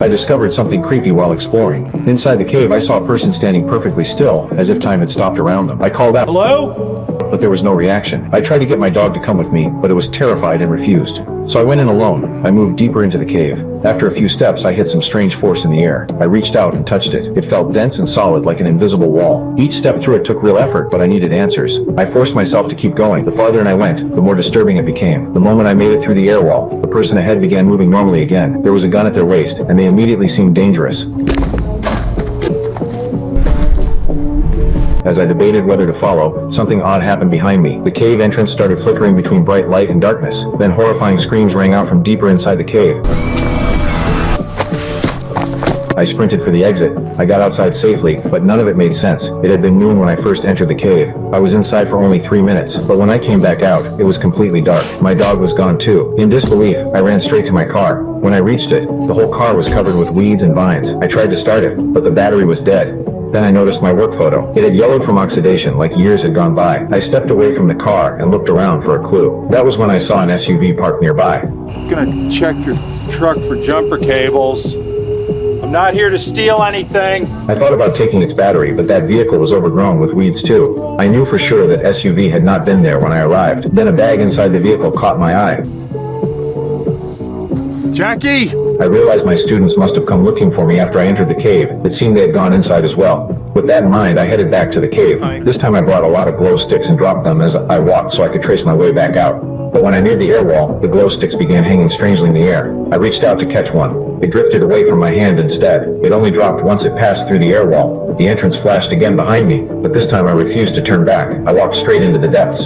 I discovered something creepy while exploring. Inside the cave, I saw a person standing perfectly still, as if time had stopped around them. I called out, Hello? but there was no reaction. I tried to get my dog to come with me, but it was terrified and refused. So I went in alone. I moved deeper into the cave. After a few steps, I hit some strange force in the air. I reached out and touched it. It felt dense and solid like an invisible wall. Each step through it took real effort, but I needed answers. I forced myself to keep going. The farther I went, the more disturbing it became. The moment I made it through the air wall, the person ahead began moving normally again. There was a gun at their waist, and they immediately seemed dangerous. As I debated whether to follow, something odd happened behind me. The cave entrance started flickering between bright light and darkness. Then horrifying screams rang out from deeper inside the cave. I sprinted for the exit. I got outside safely, but none of it made sense. It had been noon when I first entered the cave. I was inside for only 3 minutes, but when I came back out, it was completely dark. My dog was gone too. In disbelief, I ran straight to my car. When I reached it, the whole car was covered with weeds and vines. I tried to start it, but the battery was dead. Then I noticed my work photo. It had yellowed from oxidation like years had gone by. I stepped away from the car and looked around for a clue. That was when I saw an SUV parked nearby. I'm gonna check your truck for jumper cables. I'm not here to steal anything. I thought about taking its battery, but that vehicle was overgrown with weeds too. I knew for sure that SUV had not been there when I arrived. Then a bag inside the vehicle caught my eye. Jackie! I realized my students must have come looking for me after I entered the cave. It seemed they had gone inside as well. With that in mind, I headed back to the cave. This time I brought a lot of glow sticks and dropped them as I walked so I could trace my way back out. But when I neared the air wall, the glow sticks began hanging strangely in the air. I reached out to catch one. It drifted away from my hand instead. It only dropped once it passed through the air wall. The entrance flashed again behind me, but this time I refused to turn back. I walked straight into the depths.